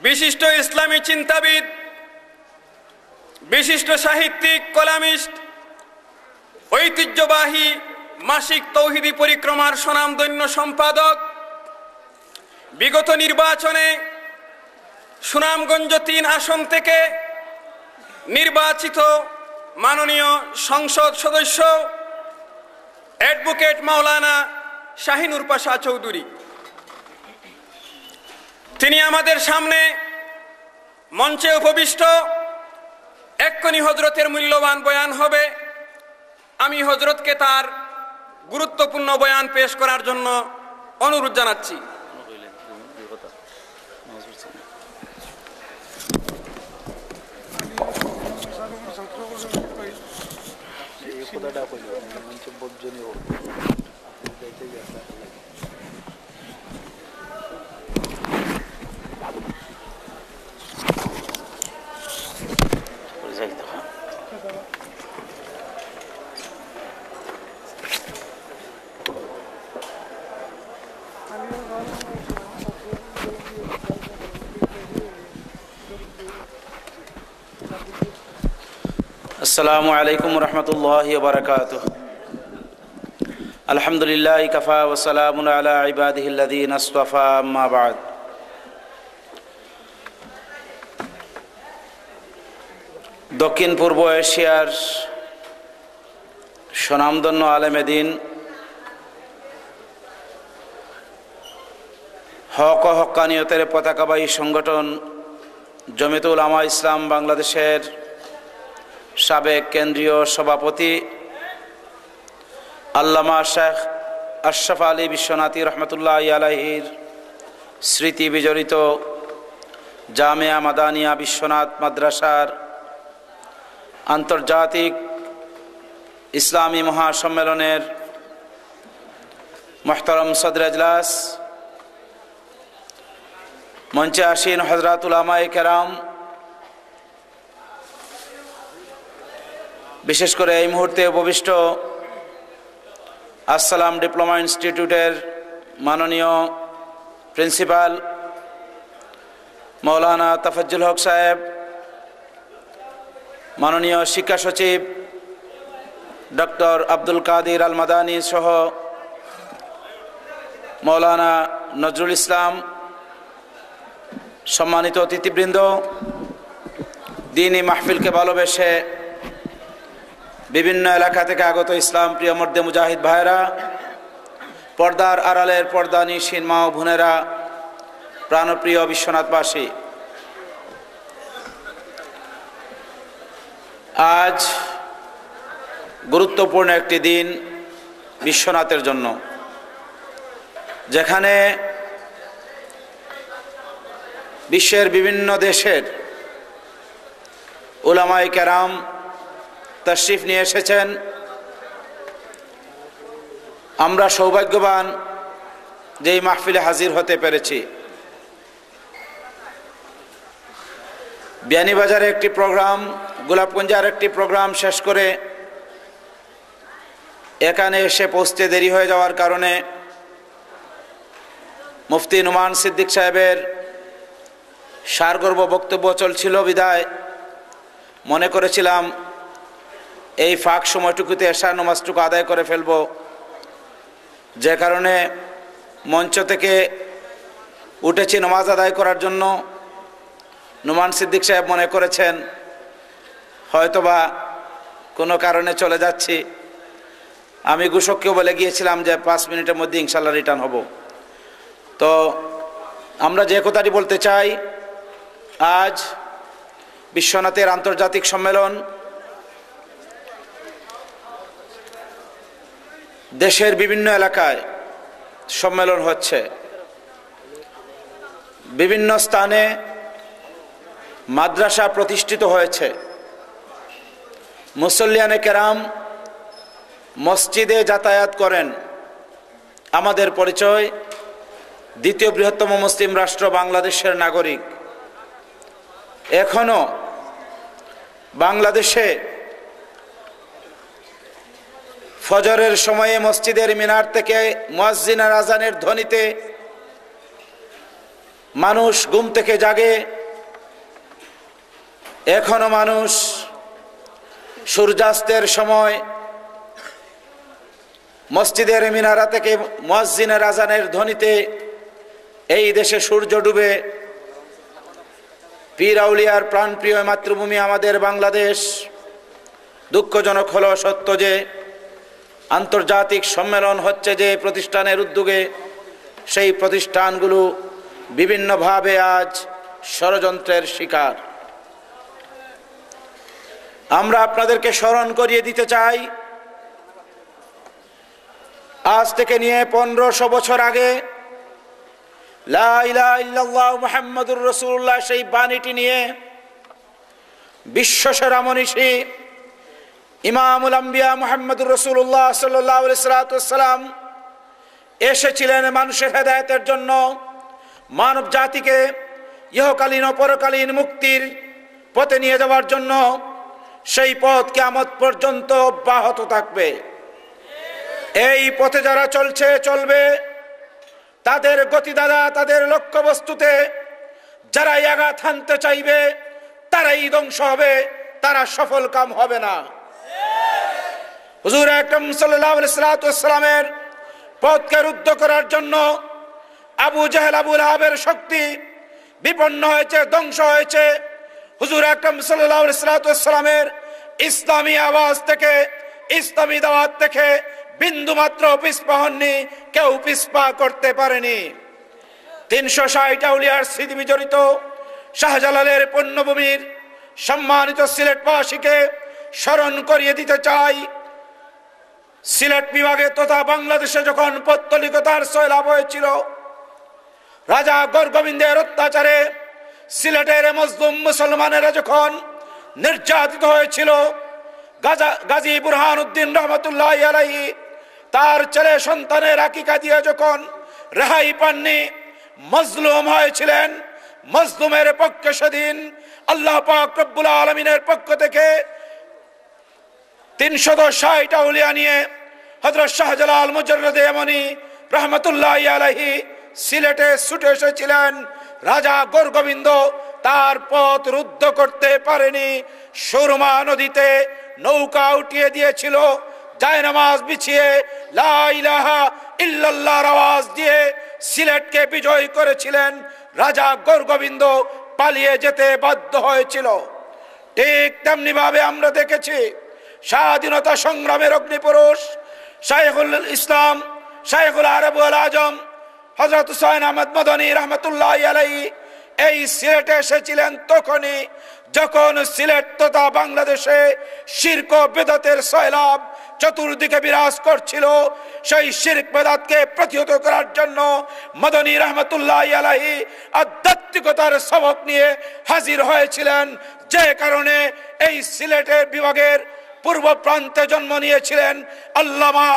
বিশিষ্ট ইসলামী চিন্তাবিদ, বিশিষ্ট সাহিত্যিক, কলামিস্ট, ঐতিহ্যবাহী মাসিক তৌহিদি পরিক্রমার স্বনামধন্য সম্পাদক, বিগত নির্বাচনে সুনামগঞ্জ ৩ আসন থেকে নির্বাচিত মাননীয় সংসদ সদস্য অ্যাডভোকেট মাওলানা শাহিনুর পাশা চৌধুরী, তিনি আমাদের সামনে মঞ্চে উপবিষ্ট। এক্ষুনি হজরতের মূল্যবান বয়ান হবে। আমি হজরতকে তার গুরুত্বপূর্ণ বয়ান পেশ করার জন্য অনুরোধ জানাচ্ছি। আসসালামু আলাইকুম রহমতুল্লাহি ওয়া বারাকাতুহু। আলহামদুলিল্লাহি কাফা ওয়া সালামুন আলা ইবাদিহিল্লাযীনা আসতাফা, আম্মা বা'দ। দক্ষিণ পূর্ব এশিয়ার স্বনামধন্য আলেমে দ্বীন, হক ও হক্কানিয়তের পতাকাবাহী সংগঠন জমিয়তুল উলামা ইসলাম বাংলাদেশের সাবেক কেন্দ্রীয় সভাপতি আল্লামা শেখ আশরাফ আলী বিশ্বনাথী রহমতুল্লাহি আলাইহির স্মৃতি বিজড়িত জামিয়া মাদানিয়া বিশ্বনাথ মাদ্রাসার আন্তর্জাতিক ইসলামী মহাসম্মেলনের মুহতারাম সদর এজলাস, মঞ্চে আসীন হযরত উলামায়ে কেরাম, বিশেষ করে এই মুহূর্তে উপবিষ্ট আসসালাম ডিপ্লোমা ইনস্টিটিউটের মাননীয় প্রিন্সিপাল মৌলানা তাফাজ্জুল হক সাহেব, মাননীয় শিক্ষা সচিব ডক্টর আব্দুল কাদির আল মাদানী সহ মৌলানা নজরুল ইসলাম, সম্মানিত অতিথিবৃন্দ, দ্বীনি মাহফিলকে ভালোবেসে বিভিন্ন এলাকা থেকে আগত ইসলাম প্রিয় মর্দে মুজাহিদ ভাইরা, পর্দার আড়ালের পর্দানিশীন মা ও বোনেরা, প্রাণপ্রিয় বিশ্বনাথবাসী, আজ গুরুত্বপূর্ণ একটি দিন বিশ্বনাথের জন্য, যেখানে বিশ্বের বিভিন্ন দেশের উলামায়ে কেরাম তশরিফ নিয়ে এসেছেন। আমরা সৌভাগ্যবান যে এই মাহফিলে হাজির হতে পেরেছি। বিয়ানীবাজারে একটি প্রোগ্রাম, গোলাপগঞ্জের একটি প্রোগ্রাম শেষ করে এখানে এসে পৌঁছতে দেরি হয়ে যাওয়ার কারণে মুফতি নুমান সিদ্দিক সাহেবের সারগর্ভ বক্তব্য চলছিল বিদায় মনে করেছিলাম এই ফাঁক সময়টুকুতে এশার নামাজটুকু আদায় করে ফেলব, যে কারণে মঞ্চ থেকে উঠেছি নামাজ আদায় করার জন্য। নুমান সিদ্দিক সাহেব মনে করেছেন হয়তোবা কোনো কারণে চলে যাচ্ছি। আমি ঘোষককেও বলে গিয়েছিলাম যে 5 মিনিটের মধ্যে ইনশাল্লাহ রিটার্ন হব। তো আমরা যে কথাটি বলতে চাই, আজ বিশ্বনাথের আন্তর্জাতিক সম্মেলন দেশের বিভিন্ন এলাকায় সম্মেলন হচ্ছে, বিভিন্ন স্থানে মাদ্রাসা প্রতিষ্ঠিত হয়েছে, মুসল্লিয়ানে কেরাম মসজিদে যাতায়াত করেন। আমাদের পরিচয় দ্বিতীয় বৃহত্তম মুসলিম রাষ্ট্র বাংলাদেশের নাগরিক। এখনো বাংলাদেশে ফজরের সময়ে মসজিদের মিনার থেকে মুয়াজ্জিনের আজানের ধ্বনিতে মানুষ ঘুম থেকে জাগে, এখনো মানুষ সূর্যাস্তের সময় মসজিদের মিনারা থেকে মুয়াজ্জিনের আজানের ধ্বনিতে এই দেশে সূর্য ডুবে। পীর আউলিয়ার প্রাণপ্রিয় মাতৃভূমি আমাদের বাংলাদেশ। দুঃখজনক হলো সত্য যে আন্তর্জাতিক সম্মেলন হচ্ছে যে প্রতিষ্ঠানের উদ্যোগে, সেই প্রতিষ্ঠানগুলো বিভিন্নভাবে আজ ষড়যন্ত্রের শিকার। আমরা আপনাদেরকে স্মরণ করিয়ে দিতে চাই, আজ থেকে নিয়ে 1500 বছর আগে লা ইলাহা ইল্লাল্লাহু মুহাম্মাদুর রাসূলুল্লাহ সেই বাণীটি নিয়ে বিশ্বসেরা মনীষী ইমামুল আম্বিয়া মুহাম্মদুর রাসূলুল্লাহ সাল্লাল্লাহু আলাইহি ওয়াসাল্লাম এসেছিলেন মানুষের হেদায়েতের জন্য, মানব জাতিকে ইহকালীন ও পরকালীন মুক্তির পথে নিয়ে যাওয়ার জন্য। সেই পথ কিয়ামত পর্যন্ত অব্যাহত থাকবে। এই পথে যারা চলছে, চলবে, তাদের গতিদাতা, তাদের লক্ষ্যবস্তুতে যারাই আঘাত হানতে চাইবে তারাই ধ্বংস হবে, তারা সফল কাম হবে না। হুজুর আকরাম সাল্লাল্লাহু আলাইহি ওয়াসাল্লামের পথকে রুদ্ধ করার জন্য আবু জাহেল, আবু লাহাবের শক্তি বিপন্ন হয়েছে, ধ্বংস হয়েছে। হুজুর আকরাম সাল্লাল্লাহু আলাইহি ওয়াসাল্লামের ইসলামী আওয়াজ থেকে, ইসলামী দাওয়াত থেকে বিন্দুমাত্র পিছপা হননি, কেউ পিছপা করতে পারেনি। 360 আউলিয়ার স্মৃতি বিজড়িত শাহজালালের পুণ্যভূমির সম্মানিত সিলেটবাসীকে স্মরণ করিয়ে দিতে চাই, সিলেট বিভাগে তথা বাংলাদেশে যখন পৌত্তলিকতার সয়লাব হয়েছিল, রাজা গৌরগোবিন্দের অত্যাচারে সিলেটের মজলুম মুসলমানেরা যখন নির্যাতিত হয়েছিল, গাজী বুরহানুদ্দিন রহমতুল্লাহি আলাইহি তার ছেলে সন্তানের আকিকা দিয়ে যখন রেহাই পাননি, মজলুম হয়েছিলেন, মজলুমের পক্ষে সেদিন আল্লাহ পাক রব্বুল আলামিনের পক্ষ থেকে 360 আউলিয়া নিয়ে হযরত শাহজালাল মুজাররদে এমনি রহমতুল্লাহি আলাইহি সিলেটে ছুটে এসেছিলেন। রাজা গৌরগোবিন্দ তার পথ রুদ্ধ করতে পারেনি। সুরমা নদীতে নৌকা উঠিয়ে দিয়েছিল, জায়নামাজ বিছিয়ে লা ইলাহা ইল্লাল্লাহর আওয়াজ দিয়ে সিলেটকে বিজয় করেছিলেন। রাজা গৌরগোবিন্দ পালিয়ে যেতে বাধ্য হয়েছিল। ঠিক তেমনি ভাবে আমরা দেখেছি স্বাধীনতা সংগ্রামের অগ্নিপুরুষ শাইখুল ইসলাম, শাইখুল আরব ওয়াল আজম হযরত হুসাইন আহমদ মদনী রহমতুল্লাহি আলাইহি এই সিলেটে এসেছিলেন তখনই যখন সিলেট তথা বাংলাদেশে শিরক ও বিদআতের সয়লাব চতুর্দিকে বিরাজ করছিল। সেই শিরক বিদআতকে প্রতিহত করার জন্য মদনী রহমতুল্লাহি আলাইহি আধ্যাত্মিকতার সবক নিয়ে হাজির হয়েছিলেন, যে কারণে এই সিলেটের বিভাগের পূর্ব প্রান্তে জন্ম নিয়েছিলেন আল্লামা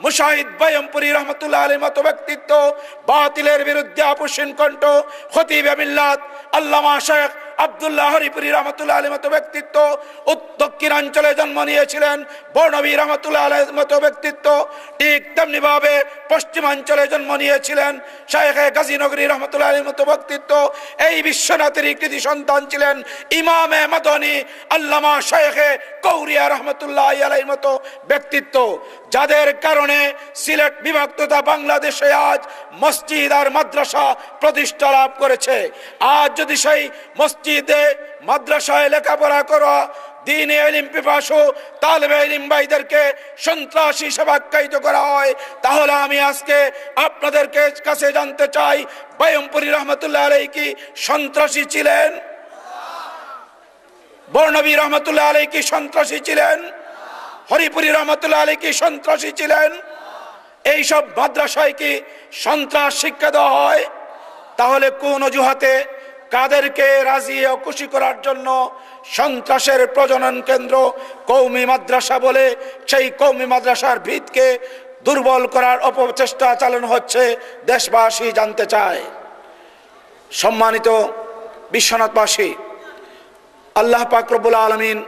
মুশাহিদ বাইয়ামপুরী রহমতুল্লাহ আলাইহির মতো ব্যক্তিত্ব, বাতিলের বিরুদ্ধে আপোষহীন কণ্ঠ খতিবে মিল্লাত আল্লামা শেখ আব্দুল্লাহ হরিপুরী রহমতুল্লাহ আলাইহির মতো ব্যক্তিত্ব, দক্ষিণাঞ্চলে জন্ম নিয়েছিলেন বর্ণবী রহমতুল্লাহ আলাইহির মতো ব্যক্তিত্ব। ঠিক তেমনি ভাবে পশ্চিমাঞ্চলে জন্ম নিয়েছিলেন শাইখে গাজীনগরী রহমতুল্লাহ আলাইহির মতো ব্যক্তিত্ব। এই বিশ্বনাথের কৃতি সন্তান ছিলেন ইমামে মাদানী আল্লামা শাইখে কৌরিয়া রহমতুল্লাহ আলাইহির মতো ব্যক্তিত্ব, যাদের কারণে সিলেট বিভাগ তথা বাংলাদেশে আজ মসজিদ আর মাদ্রাসা প্রতিষ্ঠা লাভ করেছে। আজ যদি সেই মসজিদে মাদ্রাসায় লেখাপড়া করা দ্বীনে ইলম পিপাসু তালেবে ইলম ভাইদেরকে সন্ত্রাসী হিসেবে আখ্যায়িত করা হয়, তাহলে আমি আজকে আপনাদেরকে কাছে জানতে চাই, বাইয়ামপুরী রহমতুল্লাহ আলাইহি কি সন্ত্রাসী ছিলেন? বর্ণবী রহমতুল্লাহ আলাইহি কি সন্ত্রাসী ছিলেন? হরিপুরী রহমতুল্লাহ আলাইহি কি সন্ত্রাসী ছিলেন? এইসব মাদ্রাসায় কি সন্ত্রাস শিক্ষা দেওয়া হয়? তাহলে কোন অজুহাতে কাদেরকে রাজি ও খুশি করার জন্য সন্ত্রাসের প্রজনন কেন্দ্র কওমি মাদ্রাসা বলে সেই কওমি মাদ্রাসার ভিতকে দুর্বল করার অপচেষ্টা চালানো হচ্ছে, দেশবাসী জানতে চায়। সম্মানিত বিশ্বনাথবাসী, আল্লাহ পাক রব্বুল আলামিন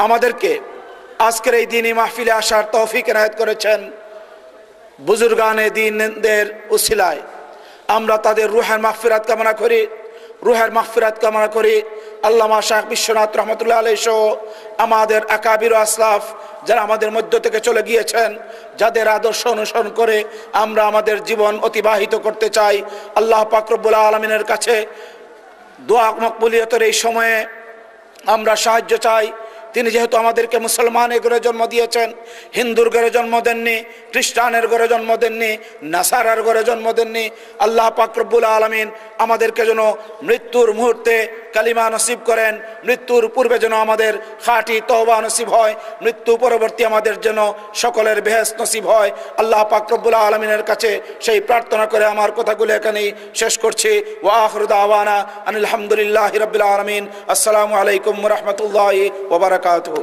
আমাদেরকে আজকের এই দিনী মাহফিলে আসার তৌফিক এনায়েত করেছেন বুজুর্গানে দ্বীনদের উসিলায়। আমরা তাদের রুহের মাগফিরাত কামনা করি, রুহের মাগফিরাত কামনা করি। আল্লামা শাহ বিশ্বনাথ রহমতুল্লাহ আলাইহি সহ আমাদের আকাবির আসলাফ যারা আমাদের মধ্য থেকে চলে গিয়েছেন, যাদের আদর্শ অনুসরণ করে আমরা আমাদের জীবন অতিবাহিত করতে চাই, আল্লাহ পাক রব্বুল আলামিনের কাছে দোয়া মকবুলিয়তের এই সময়ে আমরা সাহায্য চাই। তিনি যেহেতু আমাদেরকে মুসলমানের ঘরে জন্ম দিয়েছেন, হিন্দুর ঘরে জন্ম দেননি, খ্রিস্টানের ঘরে জন্ম দেননি, নাসারার ঘরে জন্ম দেননি। আল্লাহ পাক রব্বুল আলামিন আমাদেরকে যেন মৃত্যুর মুহূর্তে কালিমা নসিব করেন, মৃত্যুর পূর্বে যেন আমাদের খাঁটি তওবা নসিব হয়, মৃত্যু পরবর্তী আমাদের যেন সকলের বেহেশত নসিব হয়। আল্লাহ পাক রব্বুল আলামিনের কাছে সেই প্রার্থনা করে আমার কথাগুলো এখানেই শেষ করছি। ওয়া আখিরু দাওয়ানা আনিল হামদুলিল্লাহি রাব্বিল আলামিন। আসসালামু আলাইকুম ওয়া রাহমাতুল্লাহি ওয়া বারাকাতুহু।